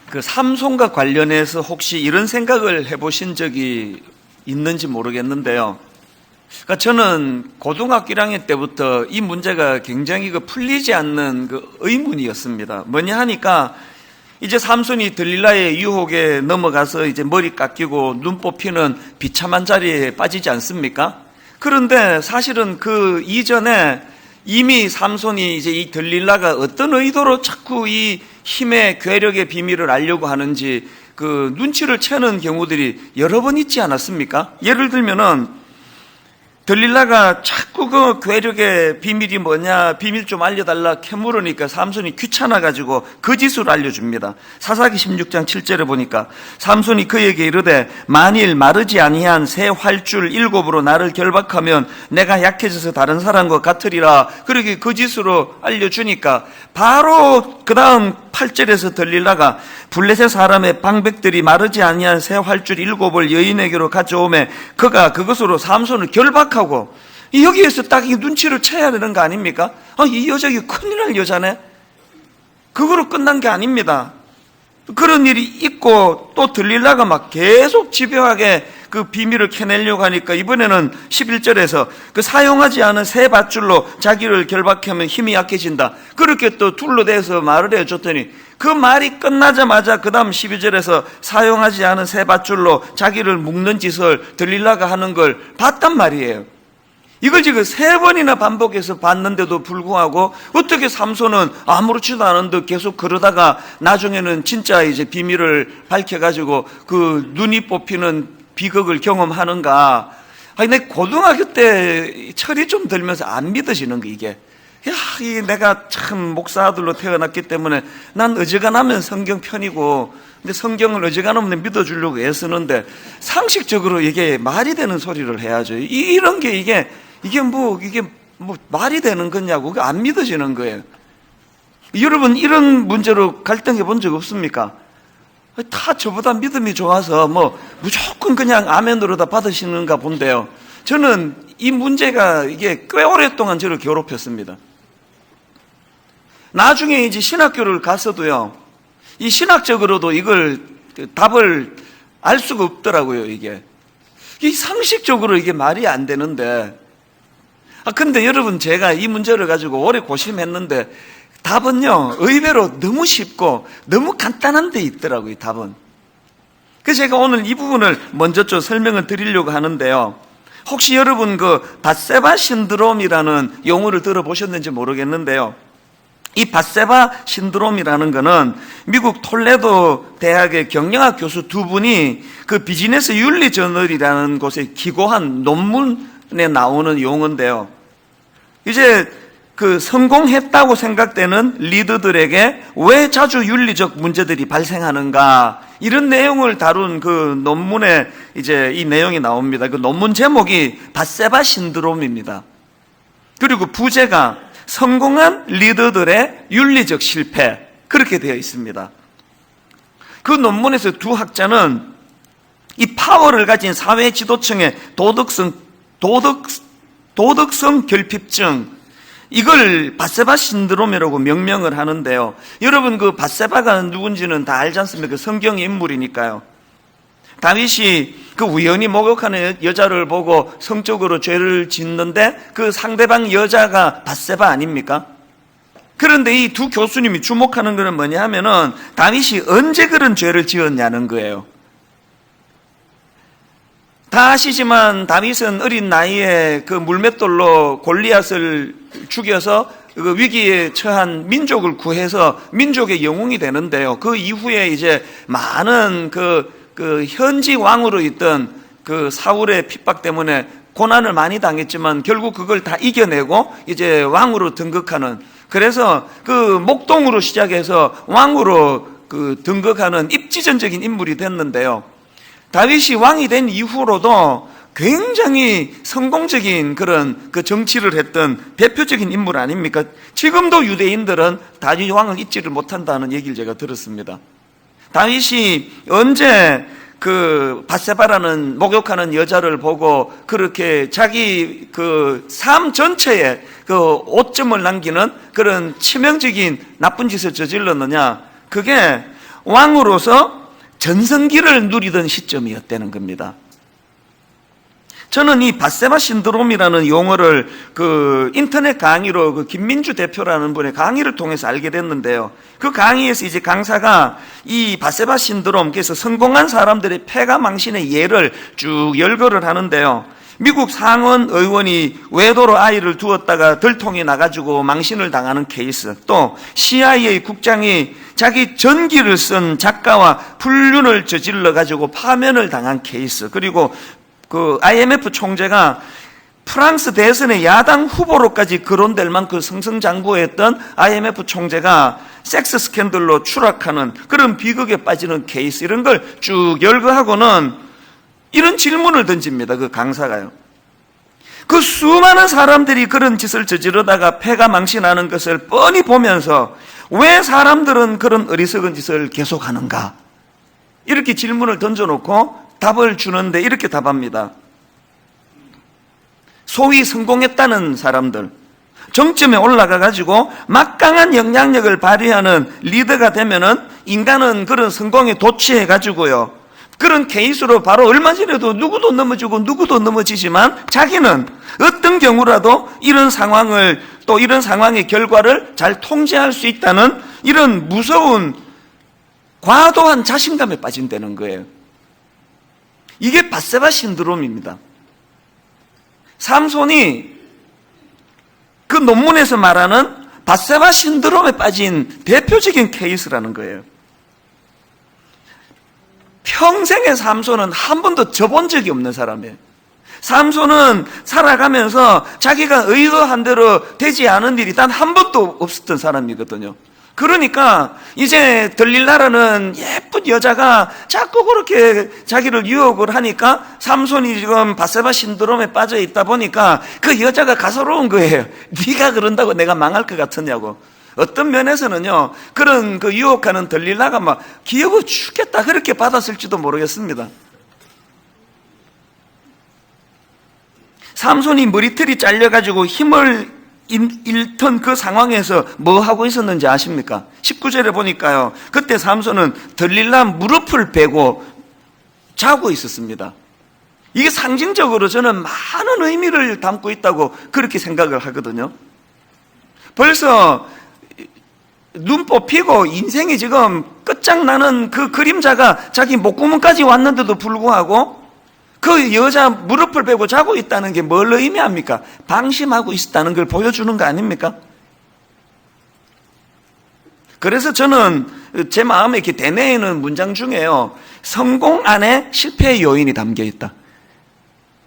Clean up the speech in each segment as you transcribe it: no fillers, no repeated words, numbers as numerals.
그 삼손과 관련해서 혹시 이런 생각을 해보신 적이 있는지 모르겠는데요. 그러니까 저는 고등학교 1학년 때부터 이 문제가 굉장히 풀리지 않는 의문이었습니다. 뭐냐 하니까 이제 삼손이 들릴라의 유혹에 넘어가서 이제 머리 깎이고 눈 뽑히는 비참한 자리에 빠지지 않습니까? 그런데 사실은 그 이전에 이미 삼손이 이제 이 들릴라가 어떤 의도로 자꾸 이 힘의 괴력의 비밀을 알려고 하는지 그 눈치를 채는 경우들이 여러 번 있지 않았습니까? 예를 들면은 들릴라가 자꾸 그 괴력의 비밀이 뭐냐, 비밀 좀 알려달라 캐물으니까 삼손이 귀찮아가지고 거짓으로 알려줍니다. 사사기 16장 7절에 보니까 삼손이 그에게 이르되 만일 마르지 아니한 새 활줄 7으로 나를 결박하면 내가 약해져서 다른 사람과 같으리라. 그렇게 거짓으로 알려주니까 바로 그 다음 8절에서 들릴라가 블레셋 사람의 방백들이 마르지 아니한 새 활줄 7을 여인에게로 가져오매 그가 그것으로 삼손을 결박하고, 여기에서 딱 이 눈치를 채야 되는 거 아닙니까? 이 여자 이거 큰일 날 여자네. 그거로 끝난 게 아닙니다. 그런 일이 있고 또 들릴라가 막 계속 집요하게 그 비밀을 캐내려고 하니까 이번에는 11절에서 그 사용하지 않은 새 밧줄로 자기를 결박하면 힘이 약해진다. 그렇게 또 둘러대서 말을 해줬더니 그 말이 끝나자마자 그 다음 12절에서 사용하지 않은 새 밧줄로 자기를 묶는 짓을 들릴라가 하는 걸 봤단 말이에요. 이걸 지금 3번이나 반복해서 봤는데도 불구하고 어떻게 삼손은 아무렇지도 않은 듯 계속 그러다가 나중에는 진짜 이제 비밀을 밝혀가지고 그 눈이 뽑히는 비극을 경험하는가. 내 고등학교 때 철이 좀 들면서 안 믿어지는 거 이게. 이 내가 참 목사 아들로 태어났기 때문에 난 어지간하면 성경 편이고, 근데 성경을 어지간하면 믿어주려고 애쓰는데 상식적으로 이게 말이 되는 소리를 해야죠. 이런 게 이게 뭐 말이 되는 거냐고 안 믿어지는 거예요. 여러분 이런 문제로 갈등해 본 적 없습니까? 다 저보다 믿음이 좋아서 뭐 무조건 그냥 아멘으로 다 받으시는가 본데요. 저는 이 문제가 이게 꽤 오랫동안 저를 괴롭혔습니다. 나중에 이제 신학교를 가서도요, 이 신학적으로도 이걸 답을 알 수가 없더라고요. 이게 상식적으로 이게 말이 안 되는데. 근데 여러분 제가 이 문제를 가지고 오래 고심했는데 답은요 의외로 너무 쉽고 너무 간단한 데 있더라고요. 답은. 그래서 제가 오늘 이 부분을 먼저 좀 설명을 드리려고 하는데요, 혹시 여러분 그 밧세바 신드롬이라는 용어를 들어보셨는지 모르겠는데요, 이 밧세바 신드롬이라는 거는 미국 톨레도 대학의 경영학 교수 2분이 그 비즈니스 윤리 저널이라는 곳에 기고한 논문에 나오는 용어인데요, 이제 그 성공했다고 생각되는 리더들에게 왜 자주 윤리적 문제들이 발생하는가, 이런 내용을 다룬 그 논문에 이제 이 내용이 나옵니다. 그 논문 제목이 밧세바 신드롬입니다. 그리고 부제가 성공한 리더들의 윤리적 실패, 그렇게 되어 있습니다. 그 논문에서 두 학자는 이 파워를 가진 사회 지도층의 도덕성 결핍증, 이걸 밧세바 신드롬이라고 명명을 하는데요, 여러분 그 밧세바가 누군지는 다 알지 않습니까? 성경의 인물이니까요. 다윗이 그 우연히 목욕하는 여자를 보고 성적으로 죄를 짓는데 그 상대방 여자가 밧세바 아닙니까? 그런데 이 두 교수님이 주목하는 것은 뭐냐 하면은 다윗이 언제 그런 죄를 지었냐는 거예요. 다 아시지만 다윗은 어린 나이에 그 물맷돌로 골리앗을 죽여서 그 위기에 처한 민족을 구해서 민족의 영웅이 되는데요, 그 이후에 이제 많은 그 현지 왕으로 있던 그 사울의 핍박 때문에 고난을 많이 당했지만 결국 그걸 다 이겨내고 이제 왕으로 등극하는, 그래서 그 목동으로 시작해서 왕으로 그 등극하는 입지전적인 인물이 됐는데요, 다윗이 왕이 된 이후로도 굉장히 성공적인 그런 그 정치를 했던 대표적인 인물 아닙니까? 지금도 유대인들은 다윗 왕을 잊지를 못한다는 얘기를 제가 들었습니다. 다윗이 언제 그 밧세바라는 목욕하는 여자를 보고 그렇게 자기 그 삶 전체에 그 오점을 남기는 그런 치명적인 나쁜 짓을 저질렀느냐? 그게 왕으로서 전성기를 누리던 시점이었다는 겁니다. 저는 이 밧세바 신드롬이라는 용어를 인터넷 강의로 김민주 대표라는 분의 강의를 통해서 알게 됐는데요. 그 강의에서 이제 강사가 이 밧세바 신드롬, 그래서 성공한 사람들의 패가 망신의 예를 쭉 열거를 하는데요. 미국 상원 의원이 외도로 아이를 두었다가 들통이 나가지고 망신을 당하는 케이스, 또 CIA 국장이 자기 전기를 쓴 작가와 불륜을 저질러 가지고 파면을 당한 케이스, 그리고 IMF 총재가 프랑스 대선의 야당 후보로까지 거론될 만큼 승승장구했던 IMF 총재가 섹스 스캔들로 추락하는 그런 비극에 빠지는 케이스, 이런 걸 쭉 열거하고는 이런 질문을 던집니다. 그 강사가요. 그 수많은 사람들이 그런 짓을 저지르다가 패가 망신하는 것을 뻔히 보면서 왜 사람들은 그런 어리석은 짓을 계속하는가? 이렇게 질문을 던져놓고 답을 주는데 이렇게 답합니다. 소위 성공했다는 사람들, 정점에 올라가가지고 막강한 영향력을 발휘하는 리더가 되면은 인간은 그런 성공에 도취해가지고요, 그런 케이스로 바로 얼마 전에도 누구도 넘어지고 누구도 넘어지지만 자기는 어떤 경우라도 이런 상황을, 또 이런 상황의 결과를 잘 통제할 수 있다는 이런 무서운 과도한 자신감에 빠진다는 거예요. 이게 밧세바 신드롬입니다. 삼손이 그 논문에서 말하는 밧세바 신드롬에 빠진 대표적인 케이스라는 거예요. 평생의 삼손은 한 번도 져본 적이 없는 사람이에요. 삼손은 살아가면서 자기가 의도한 대로 되지 않은 일이 단 한 번도 없었던 사람이거든요. 그러니까 이제 들릴라라는 예쁜 여자가 자꾸 그렇게 자기를 유혹을 하니까 삼손이 지금 밧세바 신드롬에 빠져 있다 보니까 그 여자가 가소로운 거예요. 네가 그런다고 내가 망할 것 같으냐고. 어떤 면에서는요, 그런 유혹하는 들릴라가 막 기억을 죽겠다 그렇게 받았을지도 모르겠습니다. 삼손이 머리털이 잘려가지고 힘을 잃던 그 상황에서 뭐 하고 있었는지 아십니까? 19절에 보니까요, 그때 삼손은 들릴라 무릎을 베고 자고 있었습니다. 이게 상징적으로 저는 많은 의미를 담고 있다고 그렇게 생각을 하거든요. 벌써 눈 뽑히고 인생이 지금 끝장나는 그 그림자가 자기 목구멍까지 왔는데도 불구하고 그 여자 무릎을 베고 자고 있다는 게 뭘 의미합니까? 방심하고 있었다는 걸 보여주는 거 아닙니까? 그래서 저는 제 마음에 이렇게 대내에는 문장 중에요, 성공 안에 실패의 요인이 담겨 있다.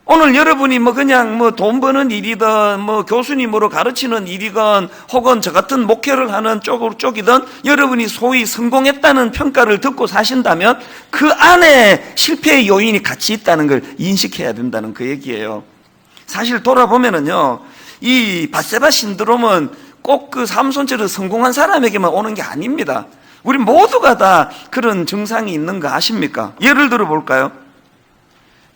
오늘 여러분이 그냥 돈 버는 일이든 교수님으로 가르치는 일이건 혹은 저 같은 목회를 하는 쪽이든 여러분이 소위 성공했다는 평가를 듣고 사신다면 그 안에 실패의 요인이 같이 있다는 걸 인식해야 된다는 그 얘기예요. 사실 돌아보면은요, 이 밧세바 신드롬은 꼭 그 삼손처럼 성공한 사람에게만 오는 게 아닙니다. 우리 모두가 다 그런 증상이 있는 거 아십니까? 예를 들어 볼까요?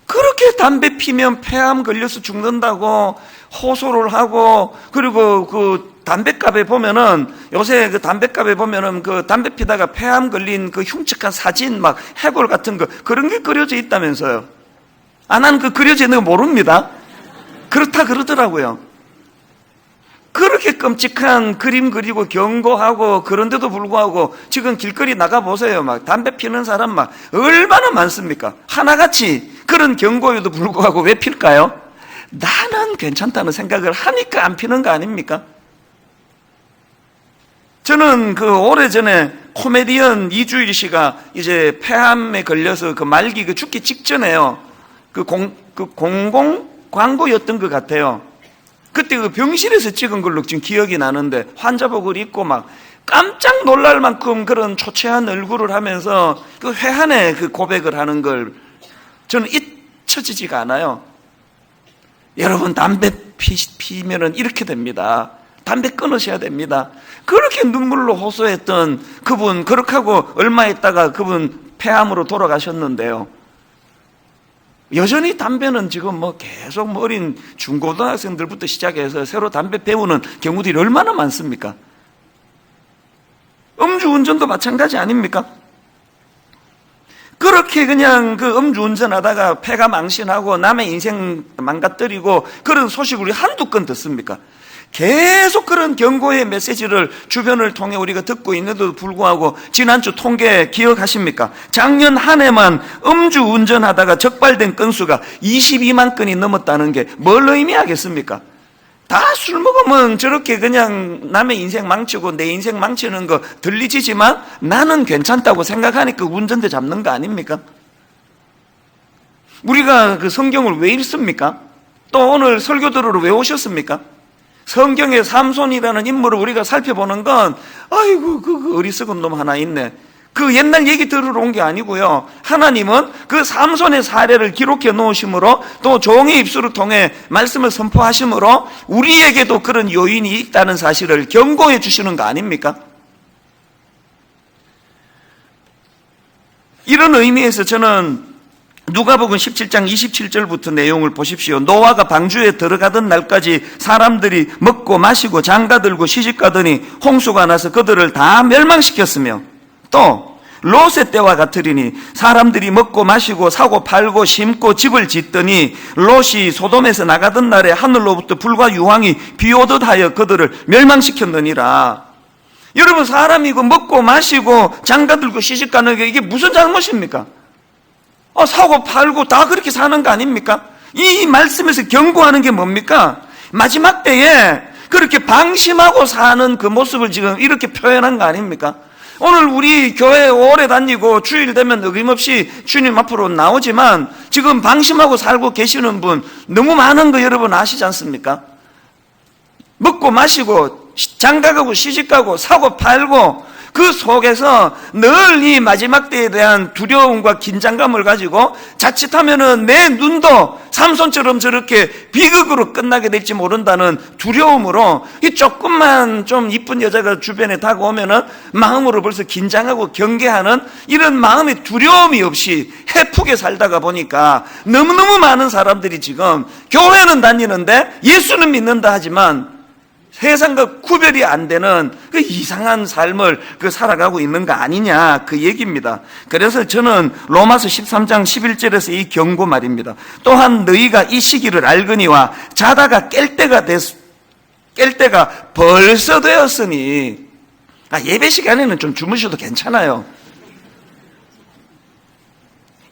그렇게 담배 피면 폐암 걸려서 죽는다고 호소를 하고, 그리고 그 담배갑에 보면은, 요새 그 담배갑에 보면은 그 담배 피다가 폐암 걸린 그 흉측한 사진, 막 해골 같은 거, 그런 게 그려져 있다면서요. 난 그 그려져 있는 거 모릅니다. 그렇다 그러더라고요. 그렇게 끔찍한 그림 그리고 경고하고 그런데도 불구하고 지금 길거리 나가보세요. 막 담배 피는 사람 막 얼마나 많습니까? 하나같이 그런 경고에도 불구하고 왜 필까요? 나는 괜찮다는 생각을 하니까 안 피는 거 아닙니까? 저는 오래전에 코미디언 이주일 씨가 이제 폐암에 걸려서 말기 죽기 직전에요, 공공 광고였던 것 같아요. 그때 병실에서 찍은 걸로 지금 기억이 나는데, 환자복을 입고 막 깜짝 놀랄 만큼 그런 초췌한 얼굴을 하면서 회한의 고백을 하는 걸 저는 잊혀지지가 않아요. 여러분, 담배 피면은 이렇게 됩니다. 담배 끊으셔야 됩니다. 그렇게 눈물로 호소했던 그분, 그렇게 하고 얼마 있다가 그분 폐암으로 돌아가셨는데요. 여전히 담배는 지금 계속 어린 중고등학생들부터 시작해서 새로 담배 배우는 경우들이 얼마나 많습니까? 음주운전도 마찬가지 아닙니까? 그렇게 그냥 그 음주운전하다가 폐가 망신하고 남의 인생 망가뜨리고 그런 소식을 우리 한두 건 듣습니까? 계속 그런 경고의 메시지를 주변을 통해 우리가 듣고 있는데도 불구하고 지난주 통계 기억하십니까? 작년 한 해만 음주운전하다가 적발된 건수가 22만 건이 넘었다는 게 뭘 의미하겠습니까? 다 술 먹으면 저렇게 그냥 남의 인생 망치고 내 인생 망치는 거 들리지만 나는 괜찮다고 생각하니까 운전대 잡는 거 아닙니까? 우리가 그 성경을 왜 읽습니까? 또 오늘 설교들으로 왜 오셨습니까? 성경의 삼손이라는 인물을 우리가 살펴보는 건 아이고 그 어리석은 놈 하나 있네, 그 옛날 얘기 들으러 온 게 아니고요. 하나님은 그 삼손의 사례를 기록해 놓으심으로 또 종의 입술을 통해 말씀을 선포하심으로 우리에게도 그런 요인이 있다는 사실을 경고해 주시는 거 아닙니까? 이런 의미에서 저는 누가복음 17장 27절부터 내용을 보십시오. 노아가 방주에 들어가던 날까지 사람들이 먹고 마시고 장가들고 시집가더니 홍수가 나서 그들을 다 멸망시켰으며, 또 롯의 때와 같으리니 사람들이 먹고 마시고 사고 팔고 심고 집을 짓더니 롯이 소돔에서 나가던 날에 하늘로부터 불과 유황이 비오듯 하여 그들을 멸망시켰느니라. 여러분, 사람이 그 먹고 마시고 장가들고 시집가는 게 이게 무슨 잘못입니까? 사고 팔고 다 그렇게 사는 거 아닙니까? 이 말씀에서 경고하는 게 뭡니까? 마지막 때에 그렇게 방심하고 사는 그 모습을 지금 이렇게 표현한 거 아닙니까? 오늘 우리 교회 오래 다니고 주일 되면 어김없이 주님 앞으로 나오지만 지금 방심하고 살고 계시는 분 너무 많은 거 여러분 아시지 않습니까? 먹고 마시고 장가가고 시집가고 사고 팔고 그 속에서 늘 이 마지막 때에 대한 두려움과 긴장감을 가지고 자칫하면은 내 눈도 삼손처럼 저렇게 비극으로 끝나게 될지 모른다는 두려움으로 이 조금만 좀 이쁜 여자가 주변에 다가오면은 마음으로 벌써 긴장하고 경계하는 이런 마음의 두려움이 없이 해프게 살다가 보니까 너무너무 많은 사람들이 지금 교회는 다니는데 예수는 믿는다 하지만 세상과 구별이 안 되는 그 이상한 삶을 살아가고 있는 거 아니냐, 그 얘기입니다. 그래서 저는 로마서 13장 11절에서 이 경고 말입니다. 또한 너희가 이 시기를 알거니와 자다가 깰 때가 벌써 되었으니, 예배 시간에는 좀 주무셔도 괜찮아요.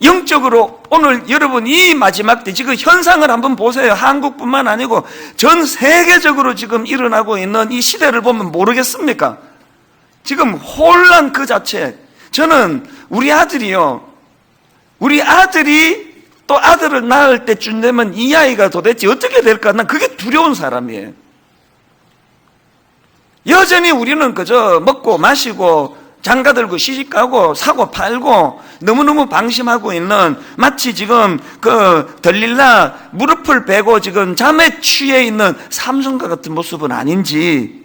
영적으로 오늘 여러분 이 마지막 때 지금 현상을 한번 보세요. 한국뿐만 아니고 전 세계적으로 지금 일어나고 있는 이 시대를 보면 모르겠습니까? 지금 혼란 그 자체. 저는 우리 아들이 또 아들을 낳을 때쯤 되면 이 아이가 도대체 어떻게 될까? 난 그게 두려운 사람이에요. 여전히 우리는 그저 먹고 마시고 장가들고 시집가고 사고 팔고 너무너무 방심하고 있는, 마치 지금 그 들릴라 무릎을 베고 지금 잠에 취해 있는 삼손과 같은 모습은 아닌지,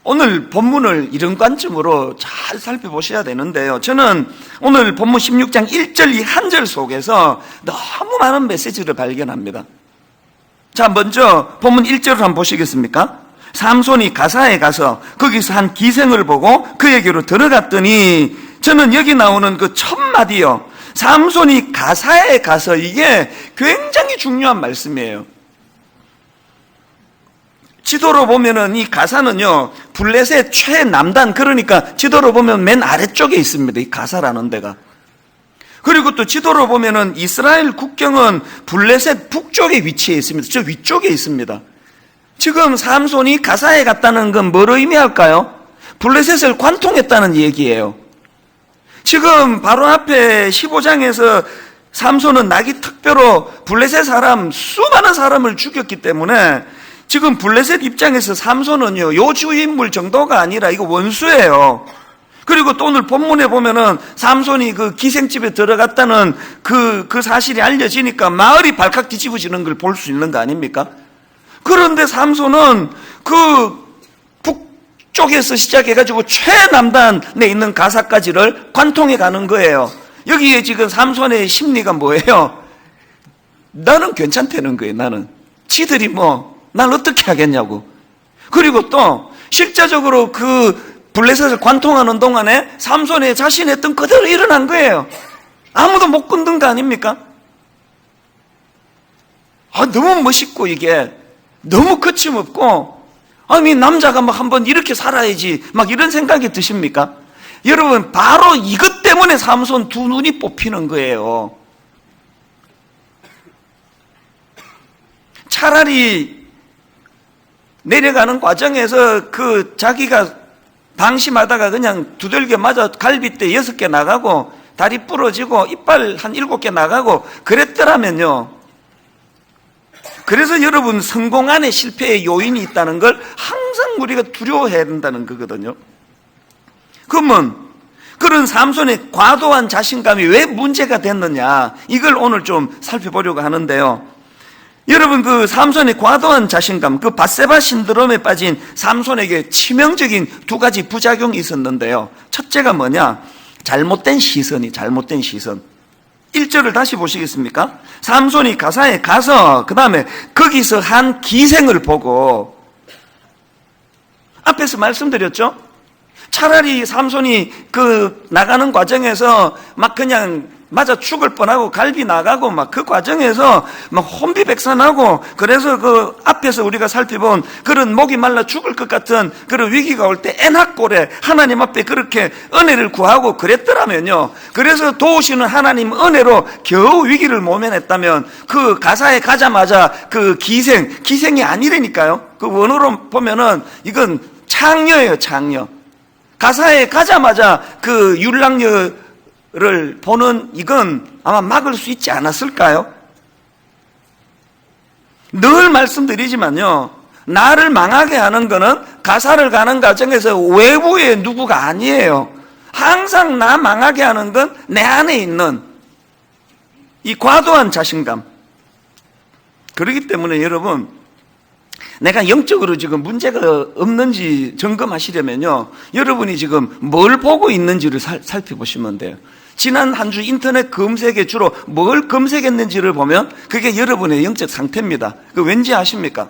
오늘 본문을 이런 관점으로 잘 살펴보셔야 되는데요. 저는 오늘 본문 16장 1절 이 한 절 속에서 너무 많은 메시지를 발견합니다. 자, 먼저 본문 1절을 한번 보시겠습니까? 삼손이 가사에 가서 거기서 한 기생을 보고 그에게로 들어갔더니, 저는 여기 나오는 그 첫 마디요, 삼손이 가사에 가서, 이게 굉장히 중요한 말씀이에요. 지도로 보면은 이 가사는요 블레셋 최남단, 그러니까 지도로 보면 맨 아래쪽에 있습니다, 이 가사라는 데가. 그리고 또 지도로 보면은 이스라엘 국경은 블레셋 북쪽에 위치해 있습니다. 저 위쪽에 있습니다. 지금 삼손이 가사에 갔다는 건 뭘 의미할까요? 블레셋을 관통했다는 얘기예요. 지금 바로 앞에 15장에서 삼손은 나기 특별로 블레셋 사람 수많은 사람을 죽였기 때문에 지금 블레셋 입장에서 삼손은요 요주 인물 정도가 아니라 이거 원수예요. 그리고 또 오늘 본문에 보면은 삼손이 그 기생집에 들어갔다는 그 사실이 알려지니까 마을이 발칵 뒤집어지는 걸 볼 수 있는 거 아닙니까? 그런데 삼손은 그 북쪽에서 시작해가지고 최남단에 있는 가사까지를 관통해 가는 거예요. 여기에 지금 삼손의 심리가 뭐예요? 나는 괜찮다는 거예요. 나는 지들이 날 어떻게 하겠냐고. 그리고 또 실제적으로 그 블레셋을 관통하는 동안에 삼손이 자신이 했던 그대로 일어난 거예요. 아무도 못 건든 거 아닙니까? 너무 멋있고 이게 너무 거침없고, 아니 남자가 막 한번 이렇게 살아야지 막 이런 생각이 드십니까? 여러분, 바로 이것 때문에 삼손 두 눈이 뽑히는 거예요. 차라리 내려가는 과정에서 자기가 방심하다가 그냥 두들겨 맞아 갈빗대 6개 나가고 다리 부러지고 이빨 한 7개 나가고 그랬더라면요. 그래서 여러분, 성공 안에 실패의 요인이 있다는 걸 항상 우리가 두려워해야 된다는 거거든요. 그러면 그런 삼손의 과도한 자신감이 왜 문제가 됐느냐, 이걸 오늘 좀 살펴보려고 하는데요. 여러분, 그 삼손의 과도한 자신감, 그 밧세바 신드롬에 빠진 삼손에게 치명적인 두 가지 부작용이 있었는데요. 첫째가 뭐냐? 잘못된 시선. 1절을 다시 보시겠습니까? 삼손이 가사에 가서 그 다음에 거기서 한 기생을 보고, 앞에서 말씀드렸죠? 차라리 삼손이 나가는 과정에서 막 그냥 맞아 죽을 뻔하고 갈비 나가고 막 그 과정에서 막 혼비백산하고, 그래서 그 앞에서 우리가 살펴본 그런 목이 말라 죽을 것 같은 그런 위기가 올 때 애낙골에 하나님 앞에 그렇게 은혜를 구하고 그랬더라면요, 그래서 도우시는 하나님 은혜로 겨우 위기를 모면했다면, 그 가사에 가자마자 그 기생이 아니라니까요. 그 원어로 보면은 이건 창녀예요, 창녀. 가사에 가자마자 그 율랑녀를 보는 이건 아마 막을 수 있지 않았을까요? 늘 말씀드리지만요, 나를 망하게 하는 거는 가사를 가는 과정에서 외부의 누구가 아니에요. 항상 나 망하게 하는 건 내 안에 있는 이 과도한 자신감. 그렇기 때문에 여러분, 내가 영적으로 지금 문제가 없는지 점검하시려면요, 여러분이 지금 뭘 보고 있는지를 살펴보시면 돼요. 지난 한 주 인터넷 검색에 주로 뭘 검색했는지를 보면 그게 여러분의 영적 상태입니다. 그 왠지 아십니까?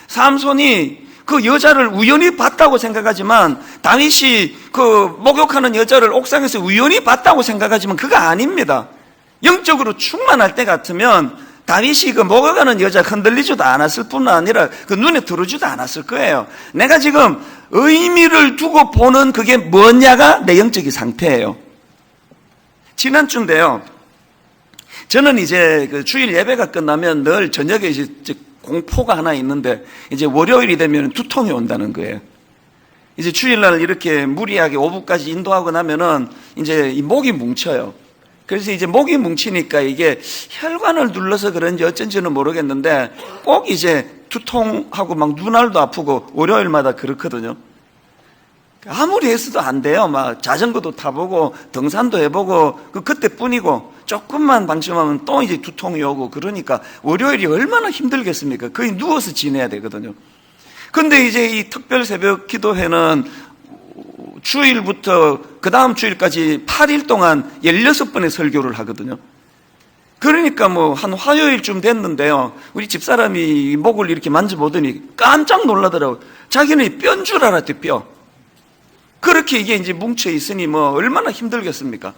삼손이 그 여자를 우연히 봤다고 생각하지만, 다윗이 그 목욕하는 여자를 옥상에서 우연히 봤다고 생각하지만 그거 아닙니다. 영적으로 충만할 때 같으면 다윗이 그 목욕하는 여자 흔들리지도 않았을 뿐 아니라 그 눈에 들어오지도 않았을 거예요. 내가 지금 의미를 두고 보는 그게 뭐냐가 내 영적인 상태예요. 지난주인데요, 저는 이제 그 주일 예배가 끝나면 늘 저녁에 이제 공포가 하나 있는데, 이제 월요일이 되면 두통이 온다는 거예요. 이제 주일날 이렇게 무리하게 오후까지 인도하고 나면은 이제 이 목이 뭉쳐요. 그래서 이제 목이 뭉치니까 이게 혈관을 눌러서 그런지 어쩐지는 모르겠는데 꼭 이제 두통하고 막 눈알도 아프고 월요일마다 그렇거든요. 아무리 했어도 안 돼요. 막 자전거도 타보고 등산도 해보고 그때뿐이고, 조금만 방심하면 또 이제 두통이 오고, 그러니까 월요일이 얼마나 힘들겠습니까? 거의 누워서 지내야 되거든요. 근데 이제 이 특별 새벽 기도회는 주일부터 그 다음 주일까지 8일 동안 16번의 설교를 하거든요. 그러니까 뭐 한 화요일쯤 됐는데요, 우리 집사람이 목을 이렇게 만져보더니 깜짝 놀라더라고요. 자기는 뼈인 줄 알았대, 뼈. 그렇게 이게 이제 뭉쳐 있으니 뭐 얼마나 힘들겠습니까?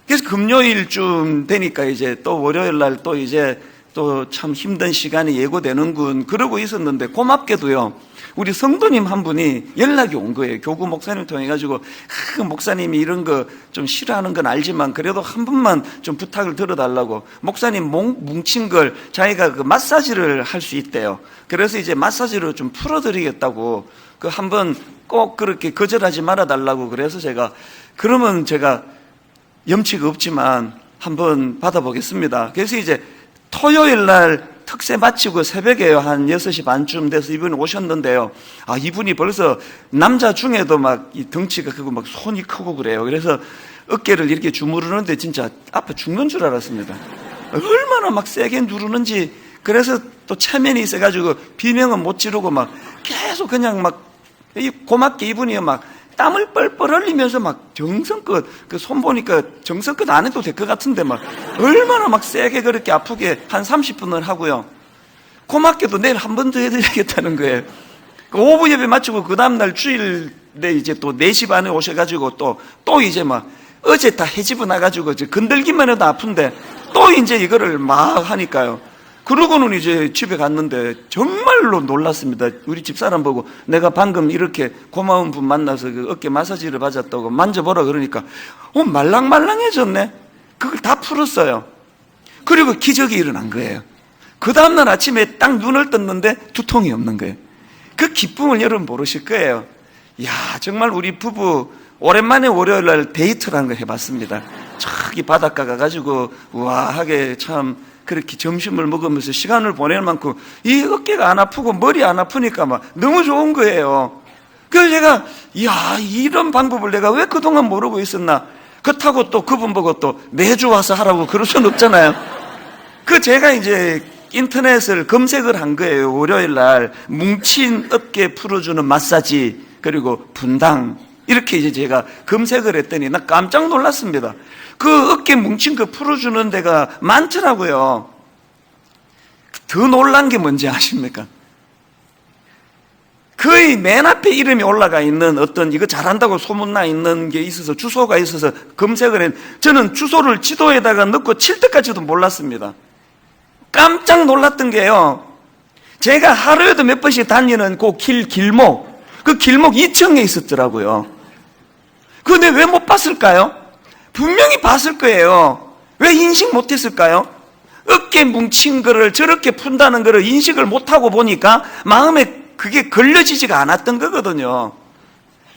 그래서 금요일쯤 되니까 이제 또 월요일 날 또 이제 또 참 힘든 시간이 예고되는군 그러고 있었는데, 고맙게도요, 우리 성도님 한 분이 연락이 온 거예요. 교구 목사님 통해가지고, 그 목사님이 이런 거 좀 싫어하는 건 알지만 그래도 한 번만 좀 부탁을 들어달라고, 목사님 목 뭉친 걸 자기가 그 마사지를 할 수 있대요. 그래서 이제 마사지로 좀 풀어드리겠다고, 그 한 번 꼭 그렇게 거절하지 말아달라고, 그래서 그러면 제가 염치가 없지만 한번 받아보겠습니다. 그래서 이제 토요일 날 특세 마치고 새벽에 한 6시 반쯤 돼서 이분이 오셨는데요, 이분이 벌써 남자 중에도 막 이 덩치가 크고 막 손이 크고 그래요. 그래서 어깨를 이렇게 주무르는데 진짜 아파 죽는 줄 알았습니다. 얼마나 막 세게 누르는지. 그래서 또 체면이 있어가지고 비명은 못 지르고 막 계속 그냥 막 고맙게 이분이 막 땀을 뻘뻘 흘리면서 막 정성껏, 그 손 보니까 정성껏 안 해도 될 것 같은데 막 얼마나 막 세게 그렇게 아프게 한 30분을 하고요. 고맙게도 내일 한 번 더 해드리겠다는 거예요. 그 오후 예배 마치고 그 다음날 주일에 이제 또 4시 반에 오셔가지고 또 이제 막 어제 다 해집어 나가지고 이제 건들기만 해도 아픈데 또 이제 이거를 막 하니까요. 그러고는 이제 집에 갔는데 정말로 놀랐습니다. 우리 집사람 보고 내가 방금 이렇게 고마운 분 만나서 그 어깨 마사지를 받았다고 만져보라 그러니까 말랑말랑해졌네. 그걸 다 풀었어요. 그리고 기적이 일어난 거예요. 그 다음날 아침에 딱 눈을 떴는데 두통이 없는 거예요. 그 기쁨을 여러분 모르실 거예요. 이야, 정말 우리 부부 오랜만에 월요일날 데이트라는 걸 해봤습니다. 저기 바닷가 가가지고 우아하게 참 그렇게 점심을 먹으면서 시간을 보낼 만큼 이 어깨가 안 아프고 머리 안 아프니까 막 너무 좋은 거예요. 그래서 제가 이야, 이런 방법을 내가 왜 그동안 모르고 있었나. 그렇다고 또 그분 보고 또 매주 와서 하라고 그럴 수는 없잖아요. 그 제가 이제 인터넷을 검색을 한 거예요. 월요일날 뭉친 어깨 풀어주는 마사지 그리고 분당 이렇게 이제 제가 검색을 했더니 나 깜짝 놀랐습니다. 그 어깨 뭉친 거 풀어주는 데가 많더라고요. 더 놀란 게 뭔지 아십니까? 거의 맨 앞에 이름이 올라가 있는 어떤 이거 잘한다고 소문나 있는 게 있어서 주소가 있어서 검색을 했는데 저는 주소를 지도에다가 넣고 칠 때까지도 몰랐습니다. 깜짝 놀랐던 게요. 제가 하루에도 몇 번씩 다니는 그 길목, 그 길목 2층에 있었더라고요. 근데 왜 못 봤을까요? 분명히 봤을 거예요. 왜 인식 못했을까요? 어깨 뭉친 거를 저렇게 푼다는 거를 인식을 못하고 보니까 마음에 그게 걸려지지가 않았던 거거든요.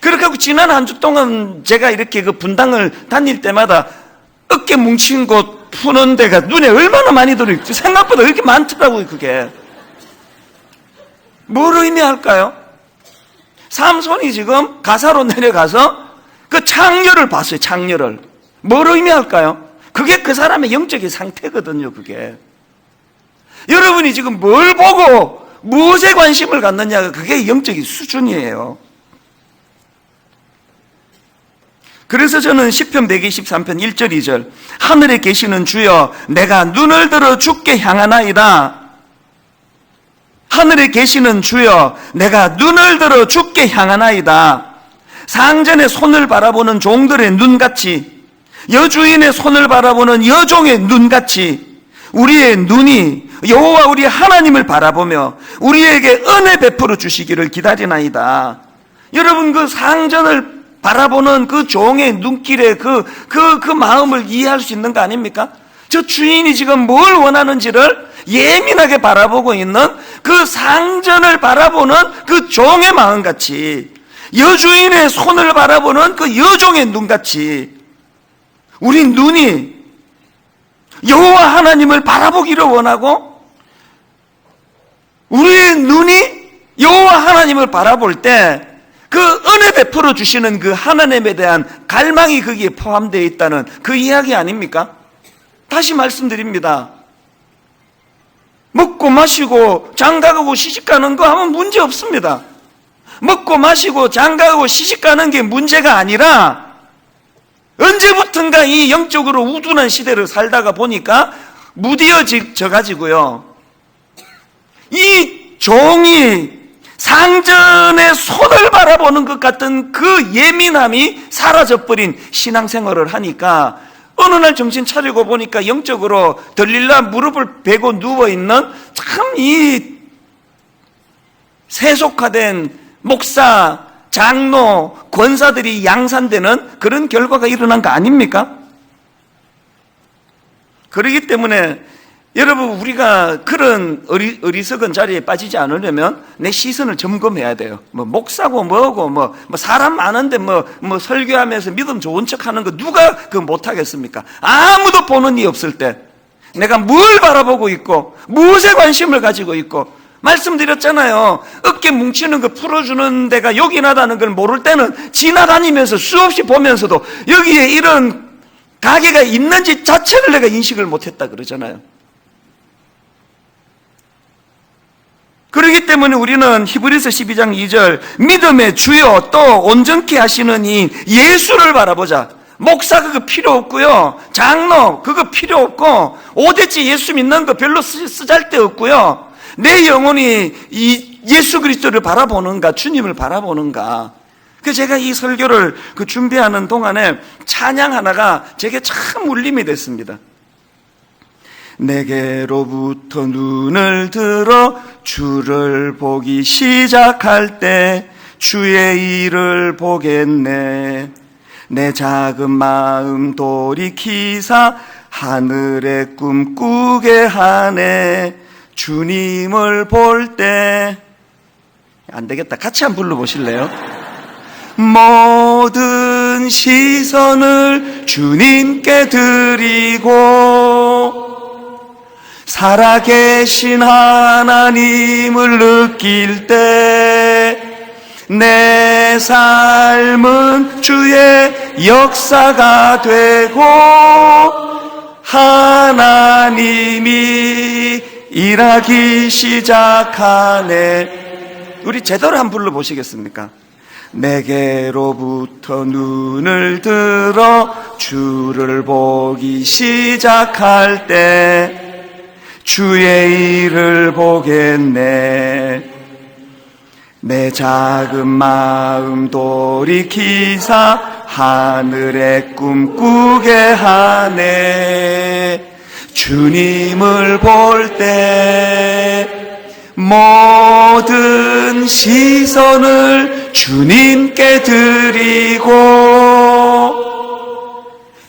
그렇게 하고 지난 한 주 동안 제가 이렇게 그 분당을 다닐 때마다 어깨 뭉친 곳 푸는 데가 눈에 얼마나 많이 들어있지. 생각보다 이렇게 많더라고요. 그게 뭘 의미할까요? 삼손이 지금 가사로 내려가서 그 창녀를 봤어요. 창녀를. 뭘 의미할까요? 그게 그 사람의 영적인 상태거든요. 그게 여러분이 지금 뭘 보고 무엇에 관심을 갖느냐가 그게 영적인 수준이에요. 그래서 저는 시편 123편 1절 2절 하늘에 계시는 주여 내가 눈을 들어 주께 향하나이다. 하늘에 계시는 주여 내가 눈을 들어 주께 향하나이다. 상전의 손을 바라보는 종들의 눈같이 여주인의 손을 바라보는 여종의 눈같이 우리의 눈이 여호와 우리 하나님을 바라보며 우리에게 은혜 베풀어 주시기를 기다리나이다. 여러분 그 상전을 바라보는 그 종의 눈길에 그 마음을 이해할 수 있는 거 아닙니까? 저 주인이 지금 뭘 원하는지를 예민하게 바라보고 있는 그 상전을 바라보는 그 종의 마음같이 여주인의 손을 바라보는 그 여종의 눈같이 우리 눈이 여호와 하나님을 바라보기를 원하고 우리의 눈이 여호와 하나님을 바라볼 때 그 은혜 베풀어 주시는 그 하나님에 대한 갈망이 거기에 포함되어 있다는 그 이야기 아닙니까? 다시 말씀드립니다. 먹고 마시고 장가가고 시집가는 거 하면 문제 없습니다. 먹고 마시고 장가가고 시집가는 게 문제가 아니라 언제부턴가 이 영적으로 우둔한 시대를 살다가 보니까 무디어져 가지고요. 이 종이 상전의 손을 바라보는 것 같은 그 예민함이 사라져버린 신앙생활을 하니까 어느 날 정신 차리고 보니까 영적으로 들릴라 무릎을 베고 누워있는 참 이 세속화된 목사, 장로, 권사들이 양산되는 그런 결과가 일어난 거 아닙니까? 그렇기 때문에 여러분 우리가 그런 어리석은 자리에 빠지지 않으려면 내 시선을 점검해야 돼요. 뭐 목사고 뭐고 뭐 사람 많은데 뭐 설교하면서 믿음 좋은 척하는 거 누가 그 못하겠습니까? 아무도 보는 이 없을 때 내가 뭘 바라보고 있고 무엇에 관심을 가지고 있고 말씀드렸잖아요. 어깨 뭉치는 거 풀어주는 데가 요긴하다는 걸 모를 때는 지나다니면서 수없이 보면서도 여기에 이런 가게가 있는지 자체를 내가 인식을 못했다 그러잖아요. 그렇기 때문에 우리는 히브리서 12장 2절 믿음의 주요 또 온전케 하시는 이 예수를 바라보자. 목사 그거 필요 없고요. 장로 그거 필요 없고 오대째 예수 믿는 거 별로 쓰잘데 없고요. 내 영혼이 이 예수 그리스도를 바라보는가, 주님을 바라보는가. 그래서 제가 이 설교를 준비하는 동안에 찬양 하나가 제게 참 울림이 됐습니다. 내게로부터 눈을 들어 주를 보기 시작할 때 주의 일을 보겠네. 내 작은 마음 돌이키사 하늘의 꿈 꾸게 하네. 주님을 볼 때. 안 되겠다. 같이 한번 불러보실래요? 모든 시선을 주님께 드리고 살아계신 하나님을 느낄 때 내 삶은 주의 역사가 되고 하나님이 일하기 시작하네. 우리 제대로 한번 불러보시겠습니까? 내게로부터 눈을 들어 주를 보기 시작할 때 주의 일을 보겠네. 내 작은 마음 돌이키사 하늘의 꿈 꾸게 하네. 주님을 볼 때 모든 시선을 주님께 드리고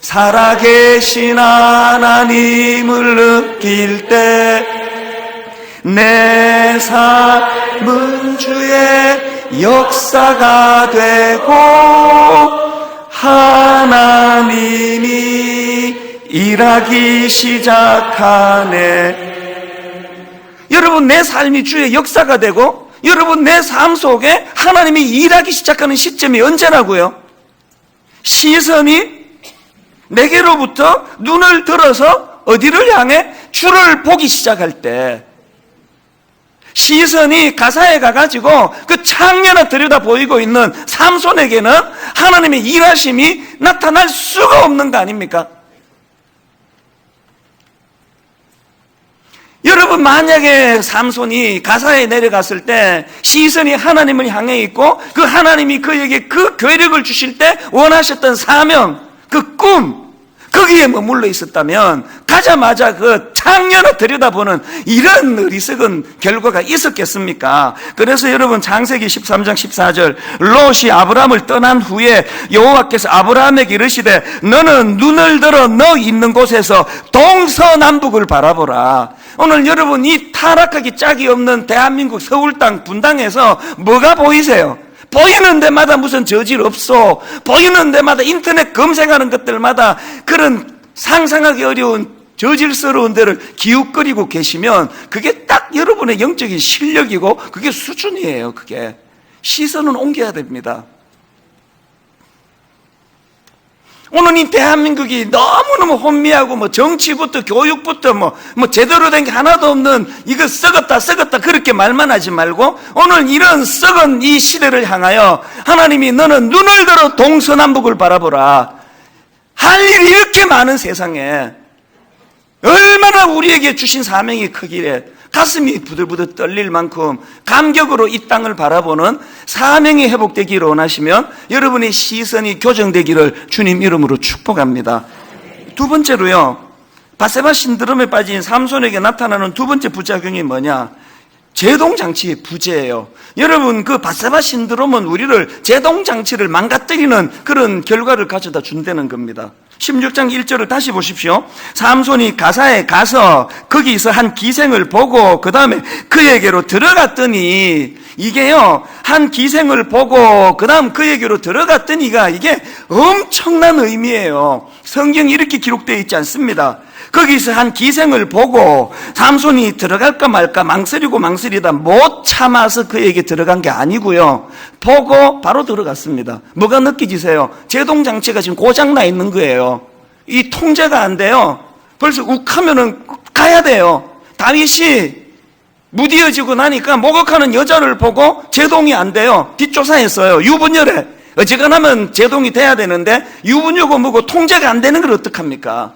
살아계신 하나님을 느낄 때 내 삶은 주의 역사가 되고 하나님이 일하기 시작하네. 여러분, 내 삶이 주의 역사가 되고 여러분 내 삶 속에 하나님이 일하기 시작하는 시점이 언제라고요? 시선이 내게로부터 눈을 들어서 어디를 향해? 주를 보기 시작할 때. 시선이 가사에 가가지고 그 창녀나 들여다 보이고 있는 삼손에게는 하나님의 일하심이 나타날 수가 없는 거 아닙니까? 여러분, 만약에 삼손이 가사에 내려갔을 때 시선이 하나님을 향해 있고 그 하나님이 그에게 그 괴력을 주실 때 원하셨던 사명, 그 꿈, 거기에 머물러 있었다면 가자마자 그 창녀나 들여다보는 이런 어리석은 결과가 있었겠습니까? 그래서 여러분, 창세기 13장 14절 롯이 아브라함을 떠난 후에 여호와께서 아브라함에게 이르시되 너는 눈을 들어 너 있는 곳에서 동서남북을 바라보라. 오늘 여러분, 이 타락하기 짝이 없는 대한민국 서울 땅 분당에서 뭐가 보이세요? 보이는 데마다 무슨 저질 없어. 보이는 데마다 인터넷 검색하는 것들마다 그런 상상하기 어려운 저질스러운 데를 기웃거리고 계시면 그게 딱 여러분의 영적인 실력이고 그게 수준이에요. 그게 시선은 옮겨야 됩니다. 오늘 이 대한민국이 너무너무 혼미하고 정치부터 교육부터 제대로 된 게 하나도 없는 이거 썩었다 그렇게 말만 하지 말고 오늘 이런 썩은 이 시대를 향하여 하나님이 너는 눈을 들어 동서남북을 바라보라. 할 일이 이렇게 많은 세상에 얼마나 우리에게 주신 사명이 크기에 가슴이 부들부들 떨릴 만큼 감격으로 이 땅을 바라보는 사명이 회복되기를 원하시면 여러분의 시선이 교정되기를 주님 이름으로 축복합니다. 두 번째로요, 바세바 신드롬에 빠진 삼손에게 나타나는 두 번째 부작용이 뭐냐? 제동장치의 부재예요. 여러분, 그 바세바 신드롬은 우리를 제동장치를 망가뜨리는 그런 결과를 가져다 준다는 겁니다. 16장 1절을 다시 보십시오. 삼손이 가사에 가서 거기서 한 기생을 보고 그 다음에 그에게로 들어갔더니, 이게요, 한 기생을 보고 그 다음 그에게로 들어갔더니가 이게 엄청난 의미예요. 성경이 이렇게 기록되어 있지 않습니다. 거기서 한 기생을 보고 삼손이 들어갈까 말까 망설이다 못 참아서 그에게 들어간 게 아니고요, 보고 바로 들어갔습니다. 뭐가 느껴지세요? 제동장치가 지금 고장나 있는 거예요. 이 통제가 안 돼요. 벌써 욱하면은 가야 돼요. 다윗이 무디어지고 나니까 목욕하는 여자를 보고 제동이 안 돼요. 뒷조사했어요. 유분열에 어지간하면 제동이 돼야 되는데 유분열고 뭐고 통제가 안 되는 걸 어떡합니까?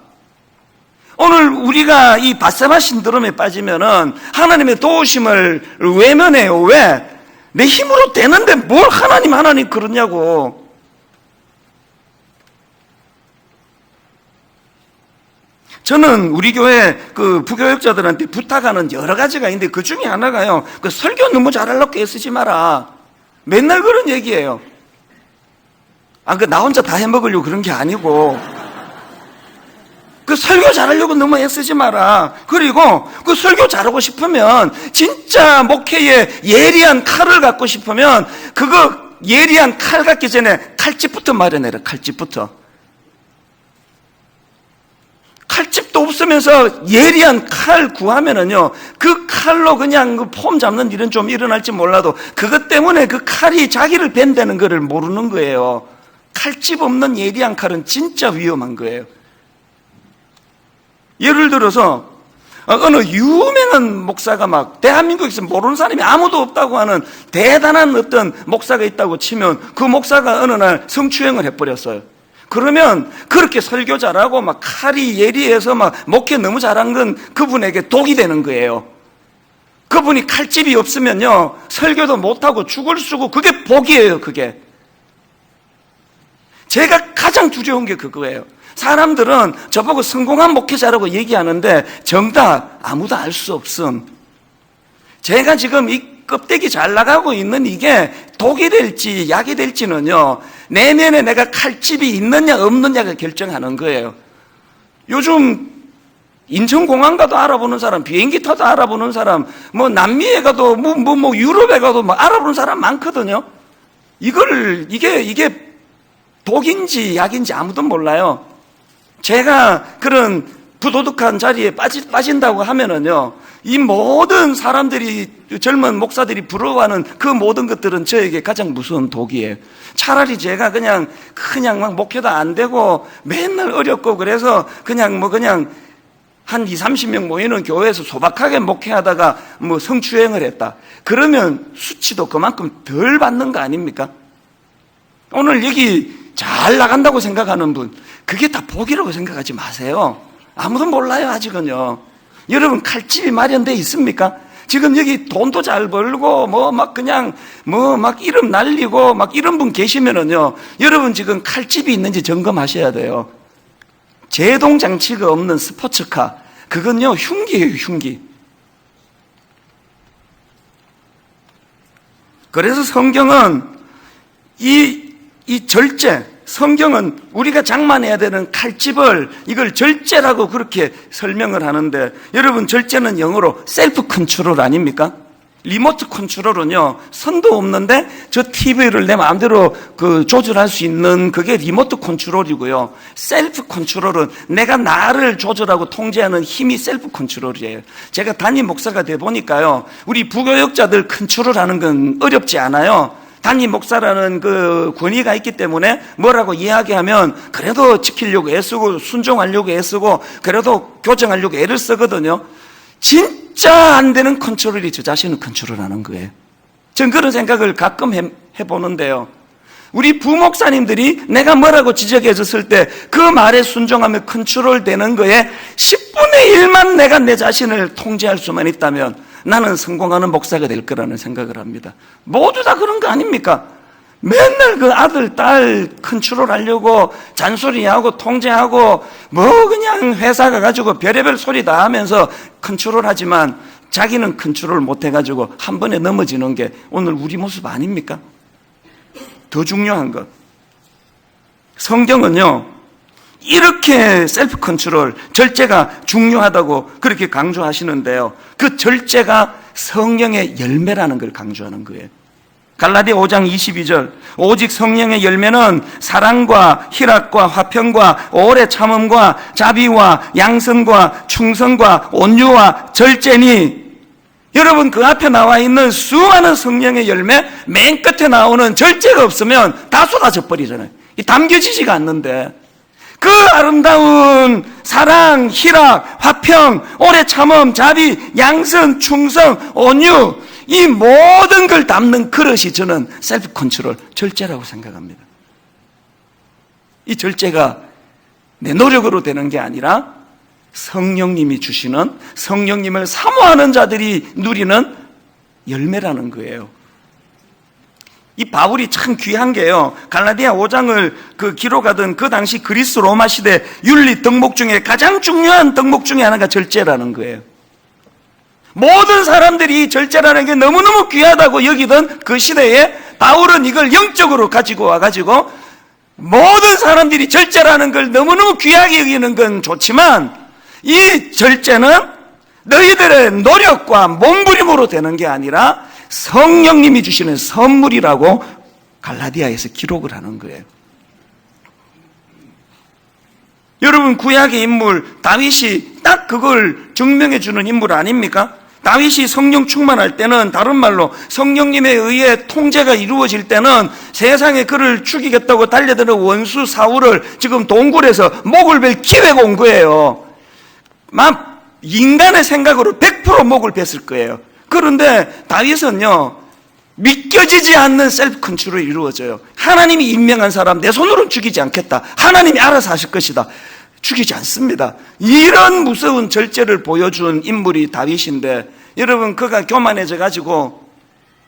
오늘 우리가 이 바세바 신드롬에 빠지면은 하나님의 도우심을 외면해요. 왜? 내 힘으로 되는데 뭘 하나님 그러냐고. 저는 우리 교회 그 부교역자들한테 부탁하는 여러 가지가 있는데 그 중에 하나가요. 그 설교 너무 잘하려고 애쓰지 마라. 맨날 그런 얘기예요. 나 혼자 다 해먹으려고 그런 게 아니고. 그 설교 잘하려고 너무 애쓰지 마라. 그리고 그 설교 잘하고 싶으면 진짜 목회에 예리한 칼을 갖고 싶으면 그거 예리한 칼 갖기 전에 칼집부터 마련해라. 칼집부터. 칼집도 없으면서 예리한 칼 구하면은요, 그 칼로 그냥 그 폼 잡는 일은 좀 일어날지 몰라도 그것 때문에 그 칼이 자기를 벤다는 거를 모르는 거예요. 칼집 없는 예리한 칼은 진짜 위험한 거예요. 예를 들어서 어느 유명한 목사가 막 대한민국에서 모르는 사람이 아무도 없다고 하는 대단한 어떤 목사가 있다고 치면 그 목사가 어느 날 성추행을 해버렸어요. 그러면 그렇게 설교 잘하고 막 칼이 예리해서 막 목회 너무 잘한 건 그분에게 독이 되는 거예요. 그분이 칼집이 없으면요, 설교도 못하고 죽을 쓰고 그게 복이에요. 그게 제가 가장 두려운 게 그거예요. 사람들은 저보고 성공한 목회자라고 얘기하는데 정답 아무도 알 수 없음. 제가 지금 이 껍데기 잘 나가고 있는 이게 독이 될지 약이 될지는요, 내면에 내가 칼집이 있느냐 없느냐가 결정하는 거예요. 요즘 인천공항 가도 알아보는 사람, 비행기 타도 알아보는 사람, 뭐 남미에 가도 뭐 유럽에 가도 뭐 알아보는 사람 많거든요. 이게 독인지 약인지 아무도 몰라요. 제가 그런 부도덕한 자리에 빠진다고 하면은요, 이 모든 사람들이, 젊은 목사들이 부러워하는 그 모든 것들은 저에게 가장 무서운 독이에요. 차라리 제가 그냥 막 목회도 안 되고 맨날 어렵고 그래서 그냥 한 20-30명 모이는 교회에서 소박하게 목회하다가 뭐 성추행을 했다. 그러면 수치도 그만큼 덜 받는 거 아닙니까? 오늘 여기 잘 나간다고 생각하는 분, 그게 다 복이라고 생각하지 마세요. 아무도 몰라요, 아직은요. 여러분, 칼집이 마련되어 있습니까? 지금 여기 돈도 잘 벌고, 막 이름 날리고, 막 이런 분 계시면은요, 여러분 지금 칼집이 있는지 점검하셔야 돼요. 제동장치가 없는 스포츠카, 그건요, 흉기예요, 흉기. 그래서 성경은 이 절제, 성경은 우리가 장만해야 되는 칼집을 이걸 절제라고 그렇게 설명을 하는데, 여러분 절제는 영어로 셀프 컨트롤 아닙니까? 리모트 컨트롤은요, 선도 없는데 저 TV를 내 마음대로 조절할 수 있는 그게 리모트 컨트롤이고요. 셀프 컨트롤은 내가 나를 조절하고 통제하는 힘이 셀프 컨트롤이에요. 제가 담임 목사가 돼 보니까요, 우리 부교역자들 컨트롤하는 건 어렵지 않아요. 담임 목사라는 그 권위가 있기 때문에 뭐라고 이야기하면 그래도 지키려고 애쓰고 순종하려고 애쓰고 그래도 교정하려고 애를 쓰거든요. 진짜 안 되는 컨트롤이 저 자신을 컨트롤하는 거예요. 전 그런 생각을 가끔 해보는데요. 우리 부목사님들이 내가 뭐라고 지적해 줬을 때 그 말에 순종하며 컨트롤 되는 거에 10분의 1만 내가 내 자신을 통제할 수만 있다면 나는 성공하는 목사가 될 거라는 생각을 합니다. 모두 다 그런 거 아닙니까? 맨날 그 아들, 딸 컨트롤 하려고 잔소리하고 통제하고 그냥 회사 가가지고 별의별 소리 다 하면서 컨트롤 하지만 자기는 컨트롤 못 해가지고 한 번에 넘어지는 게 오늘 우리 모습 아닙니까? 더 중요한 것. 성경은요, 이렇게 셀프 컨트롤, 절제가 중요하다고 그렇게 강조하시는데요. 그 절제가 성령의 열매라는 걸 강조하는 거예요. 갈라디아 5장 22절, 오직 성령의 열매는 사랑과 희락과 화평과 오래 참음과 자비와 양선과 충성과 온유와 절제니, 여러분 그 앞에 나와 있는 수많은 성령의 열매 맨 끝에 나오는 절제가 없으면 다 쏟아져 버리잖아요. 담겨지지가 않는데, 그 아름다운 사랑, 희락, 화평, 오래 참음, 자비, 양선, 충성, 온유, 이 모든 걸 담는 그릇이 저는 셀프 컨트롤, 절제라고 생각합니다. 이 절제가 내 노력으로 되는 게 아니라 성령님이 주시는, 성령님을 사모하는 자들이 누리는 열매라는 거예요. 이 바울이 참 귀한 게요, 갈라디아 5장을 기록하던 그 당시 그리스 로마 시대 윤리 덕목 중에 가장 중요한 덕목 중에 하나가 절제라는 거예요. 모든 사람들이 절제라는 게 너무너무 귀하다고 여기던 그 시대에 바울은 이걸 영적으로 가지고 와가지고 모든 사람들이 절제라는 걸 너무너무 귀하게 여기는 건 좋지만 이 절제는 너희들의 노력과 몸부림으로 되는 게 아니라 성령님이 주시는 선물이라고 갈라디아에서 기록을 하는 거예요. 여러분, 구약의 인물 다윗이 딱 그걸 증명해 주는 인물 아닙니까? 다윗이 성령 충만할 때는, 다른 말로 성령님에 의해 통제가 이루어질 때는 세상에 그를 죽이겠다고 달려드는 원수 사울을 지금 동굴에서 목을 벨 기회가 온 거예요. 막 인간의 생각으로 100% 목을 뱄을 거예요. 그런데 다윗은요, 믿겨지지 않는 셀프 컨트롤이 이루어져요. 하나님이 임명한 사람 내 손으로는 죽이지 않겠다, 하나님이 알아서 하실 것이다, 죽이지 않습니다. 이런 무서운 절제를 보여준 인물이 다윗인데, 여러분, 그가 교만해져 가지고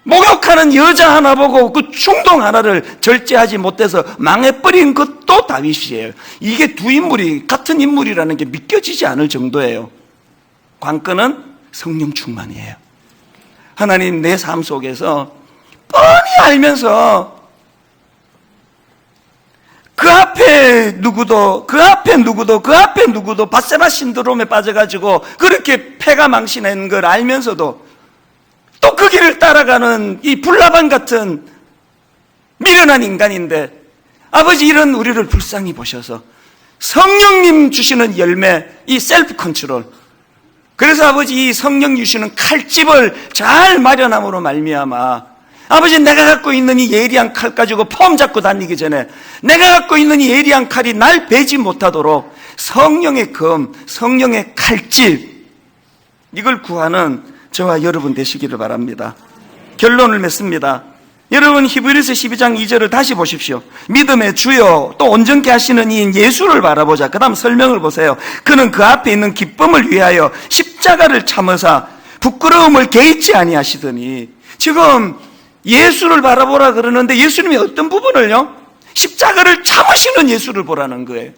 목욕하는 여자 하나 보고 그 충동 하나를 절제하지 못해서 망해버린 것도 다윗이에요. 이게 두 인물이 같은 인물이라는 게 믿겨지지 않을 정도예요. 관건은 성령 충만이에요. 하나님 내 삶 속에서 뻔히 알면서 그 앞에 누구도 바세바 신드롬에 빠져가지고 그렇게 패가 망신한 걸 알면서도 또 그 길을 따라가는 이 불나방 같은 미련한 인간인데, 아버지 이런 우리를 불쌍히 보셔서 성령님 주시는 열매, 이 셀프 컨트롤, 그래서 아버지 이 성령 주시는 칼집을 잘 마련함으로 말미암아 아버지, 내가 갖고 있는 이 예리한 칼 가지고 폼 잡고 다니기 전에 내가 갖고 있는 이 예리한 칼이 날 베지 못하도록 성령의 검, 성령의 칼집, 이걸 구하는 저와 여러분 되시기를 바랍니다. 결론을 맺습니다. 여러분, 히브리서 12장 2절을 다시 보십시오. 믿음의 주요 또 온전케 하시는 이인 예수를 바라보자. 그 다음 설명을 보세요. 그는 그 앞에 있는 기쁨을 위하여 십자가를 참으사 부끄러움을 개의치 아니하시더니, 지금 예수를 바라보라 그러는데 예수님이 어떤 부분을요? 십자가를 참으시는 예수를 보라는 거예요.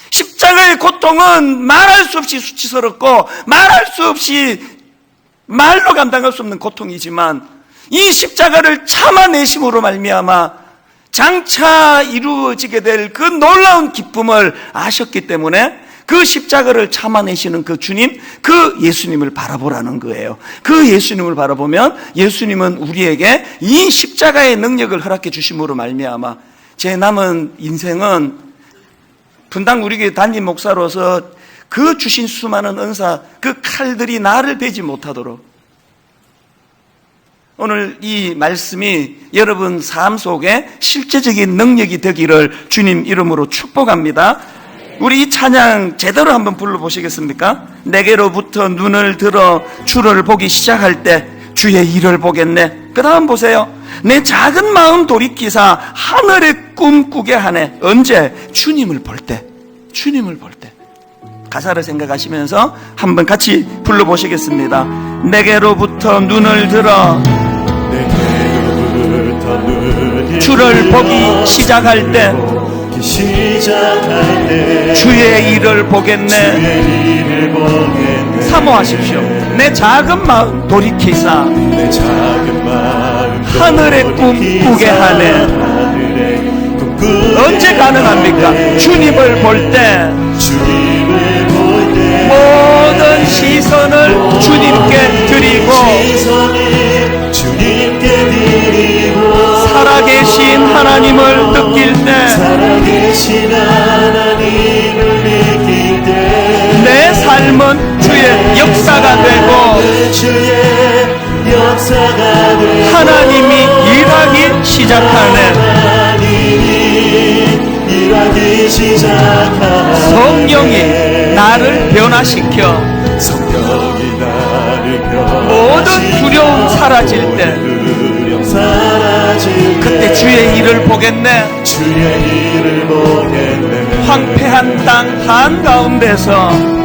십자가의 고통은 말할 수 없이 수치스럽고 말할 수 없이 말로 감당할 수 없는 고통이지만 이 십자가를 참아내심으로 말미암아 장차 이루어지게 될 그 놀라운 기쁨을 아셨기 때문에 그 십자가를 참아내시는 그 주님, 그 예수님을 바라보라는 거예요. 그 예수님을 바라보면 예수님은 우리에게 이 십자가의 능력을 허락해 주심으로 말미암아 제 남은 인생은 분당 우리 교회 담임 목사로서 그 주신 수많은 은사, 그 칼들이 나를 베지 못하도록 오늘 이 말씀이 여러분 삶 속에 실제적인 능력이 되기를 주님 이름으로 축복합니다. 우리 이 찬양 제대로 한번 불러보시겠습니까? 내게로부터 눈을 들어 주를 보기 시작할 때 주의 일을 보겠네. 그 다음 보세요. 내 작은 마음 돌이키사 하늘의 꿈 꾸게 하네. 언제? 주님을 볼 때. 주님을 볼 때. 가사를 생각하시면서 한번 같이 불러보시겠습니다. 내게로부터 눈을 들어 주를 보기 시작할 때 주의 일을 보겠네. 사모하십시오. 내 작은 마음 돌이키사 하늘의 꿈 꾸게 하네. 언제 가능합니까? 주님을 볼 때 모든 시선을 주님께 드리고 살아계신 하나님을 느낄 때 내 삶은 주의 역사가 되고 하나님이 일하기 시작하네. 성령이 나를 변화시켜 모든 두려움 사라질 때 그때 주의 일을 보겠네. 황폐한 땅 한가운데서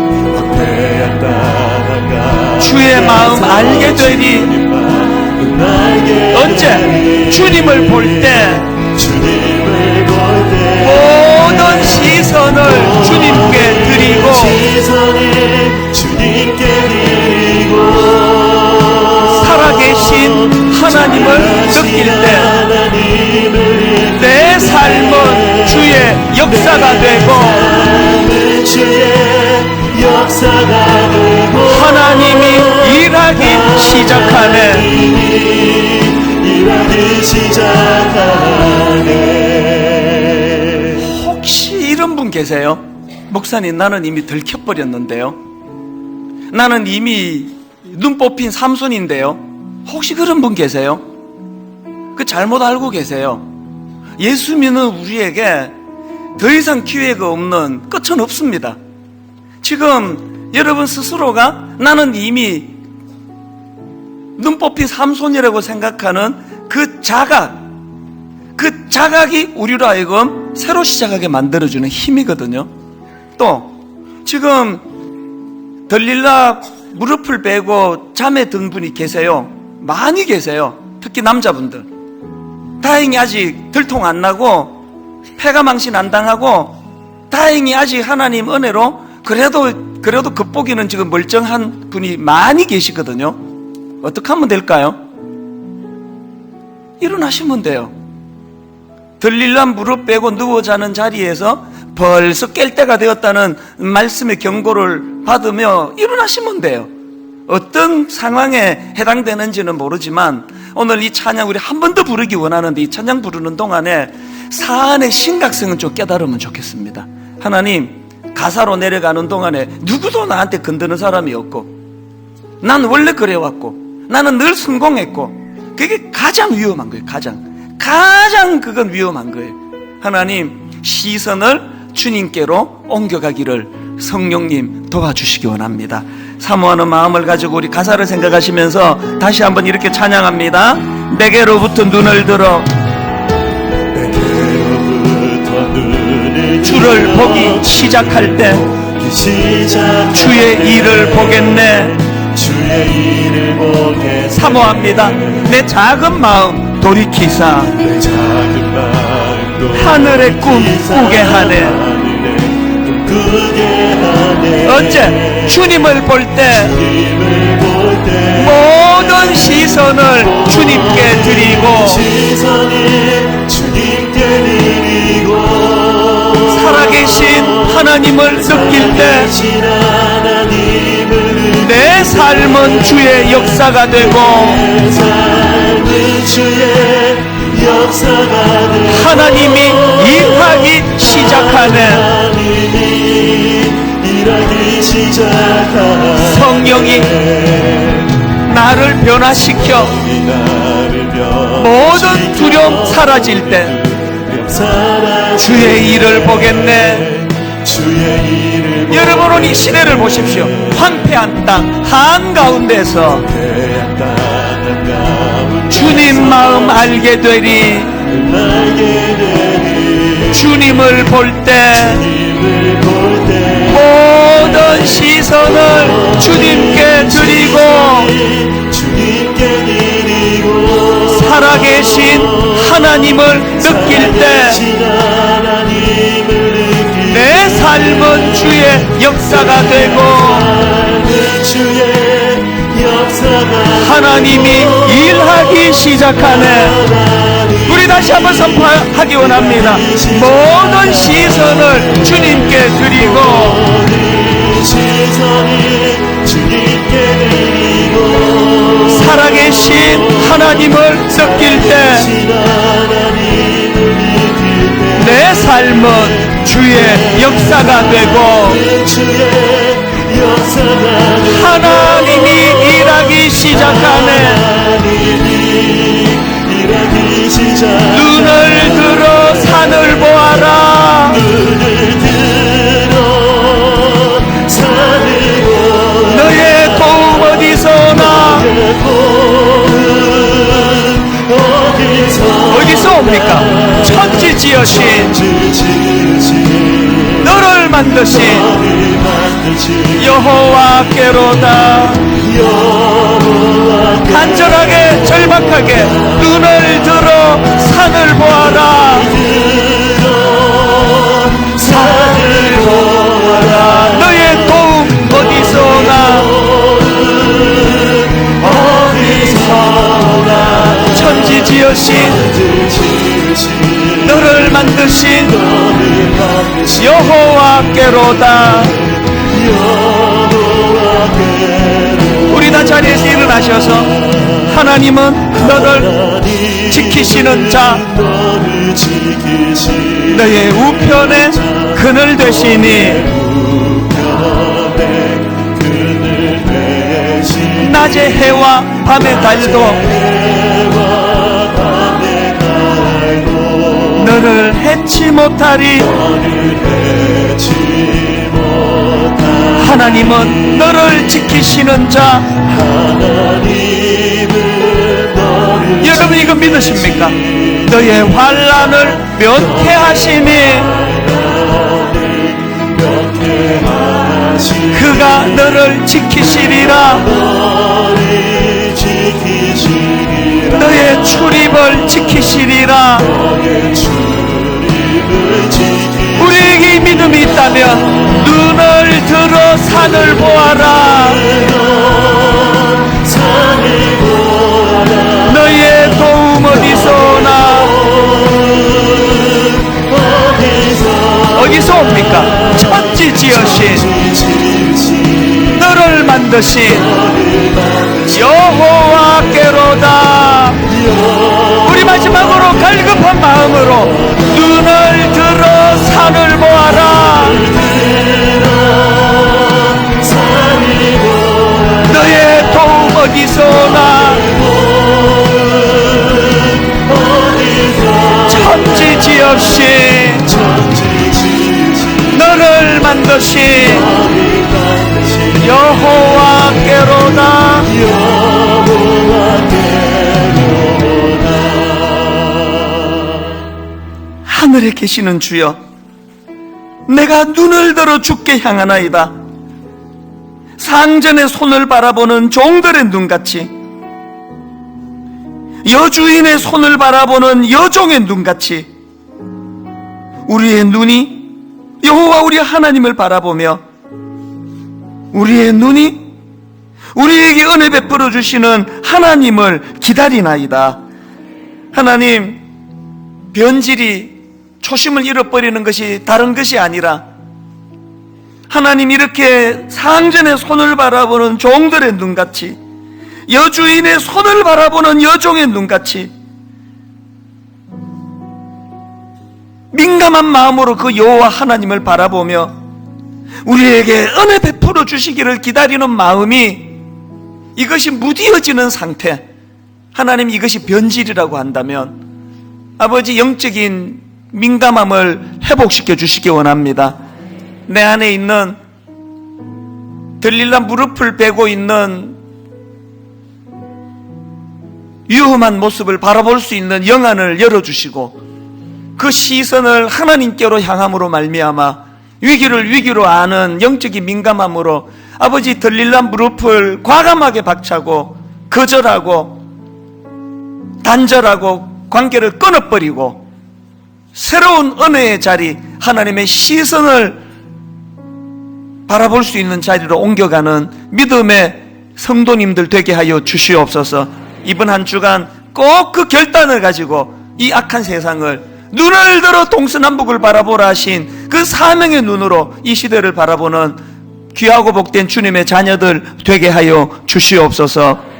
주의 마음 알게 되리. 언제? 주님을 볼 때 모든 시선을 주님께 드리고 살아계신 하나님을 느낄 때 내 삶은 주의 역사가 되고 하나님이 일하기 시작하네. 혹시 이런 분 계세요? 목사님, 나는 이미 들켜버렸는데요. 나는 이미 눈 뽑힌 삼손인데요. 혹시 그런 분 계세요? 그 잘못 알고 계세요. 예수 믿는 우리에게 더 이상 기회가 없는 끝은 없습니다. 지금 여러분 스스로가 나는 이미 눈 뽑힌 삼손이라고 생각하는 그 자각이 우리로 하여금 새로 시작하게 만들어주는 힘이거든요. 또 지금 들릴라 무릎을 베고 잠에 든 분이 계세요. 많이 계세요. 특히 남자분들. 다행히 아직 들통 안 나고 폐가 망신 안 당하고 다행히 아직 하나님 은혜로 그래도 겉보기는 지금 멀쩡한 분이 많이 계시거든요. 어떻게 하면 될까요? 일어나시면 돼요. 들릴라 무릎 빼고 누워 자는 자리에서 벌써 깰 때가 되었다는 말씀의 경고를 받으며 일어나시면 돼요. 어떤 상황에 해당되는지는 모르지만 오늘 이 찬양 우리 한 번 더 부르기 원하는데 이 찬양 부르는 동안에 사안의 심각성은 좀 깨달으면 좋겠습니다. 하나님, 가사로 내려가는 동안에 누구도 나한테 건드는 사람이 없고 난 원래 그래왔고 나는 늘 성공했고 그게 가장 위험한 거예요. 가장 그건 위험한 거예요. 하나님, 시선을 주님께로 옮겨가기를 성령님 도와주시기 원합니다. 사모하는 마음을 가지고 우리 가사를 생각하시면서 다시 한번 이렇게 찬양합니다. 내게로부터 눈을 들어 주를 보기 시작할 때 주의 일을 보겠네. 사모합니다. 내 작은 마음 돌이키사 하늘의 꿈 꾸게 하네. 어째? 주님을 볼 때 모든 시선을 주님께 드리고 살아계신 하나님을 느낄 때 내 삶은 주의 역사가 되고 하나님이 일하기 시작하네. 성령이 나를 변화시켜 모든 두려움 사라질 때 주의 일을 보겠네. 여러분 오늘 이 시대를 보십시오. 황폐한 땅 한가운데서 주님 마음 알게 되리. 주님을 볼 때 모든 시선을 주님께 드리고 살아계신 하나님을 느낄 때 내 삶은 주의 역사가 되고 하나님이 일하기 시작하네. 우리 다시 한번 선포하기 원합니다. 모든 시선을 주님께 드리고 살아계신 하나님을 느낄 때 내 삶은 주의 역사가 되고 하나님이 일하기 시작하네. 눈을 들어 산을 보아라. 너의 도움 어디서 나? 어디서 옵니까? 천지 지으신 너를 만드신 여호와께로다. 간절하게 절박하게 눈을 들어 산을 보아라. 산을 보아라. 너의 도움 어디서 오나? 천지 지으신 너를 만드신 여호와께로다. 우리 다 자리에서 일어나셔서 하나님은 너를 지키시는 자, 너의 우편에 그늘 되시니 낮의 해와 밤의 달도 너를 해치 못하리. 하나님은 너를 지키시는 자. 여러분 이거 믿으십니까? 너의 환난을 면케하시니 그가 너를 지키시리라. 너의 출입을 지키시리라. 우리에게 믿음이 있다면 눈을 들어 산을 보아라. 너의 도움 어디서 오나? 어디서 옵니까? 천지 지으신 너를 만드신 여호와께로다. 우리 마지막으로 갈급한 마음으로 눈을 들어 산을 보아라. 너의 도움 어디서 오나? 천지 지으신 너를 만드신 여호와께로다. 하늘에 계시는 주여, 내가 눈을 들어 주께 향하나이다. 상전의 손을 바라보는 종들의 눈같이, 여주인의 손을 바라보는 여종의 눈같이 우리의 눈이 여호와 우리 하나님을 바라보며 우리의 눈이 우리에게 은혜 베풀어 주시는 하나님을 기다리나이다. 하나님, 변질이 초심을 잃어버리는 것이 다른 것이 아니라 하나님, 이렇게 상전의 손을 바라보는 종들의 눈같이, 여주인의 손을 바라보는 여종의 눈같이 민감한 마음으로 그 여호와 하나님을 바라보며 우리에게 은혜 베풀어 주시기를 기다리는 마음이, 이것이 무디어지는 상태, 하나님 이것이 변질이라고 한다면 아버지, 영적인 민감함을 회복시켜 주시기 원합니다. 내 안에 있는 들릴라 무릎을 베고 있는 위험한 모습을 바라볼 수 있는 영안을 열어주시고 그 시선을 하나님께로 향함으로 말미암아 위기를 위기로 아는 영적인 민감함으로 아버지, 들릴라 무릎을 과감하게 박차고 거절하고 단절하고 관계를 끊어버리고 새로운 은혜의 자리, 하나님의 시선을 바라볼 수 있는 자리로 옮겨가는 믿음의 성도님들 되게 하여 주시옵소서. 이번 한 주간 꼭 그 결단을 가지고 이 악한 세상을 눈을 들어 동서남북을 바라보라 하신 그 사명의 눈으로 이 시대를 바라보는 귀하고 복된 주님의 자녀들 되게 하여 주시옵소서.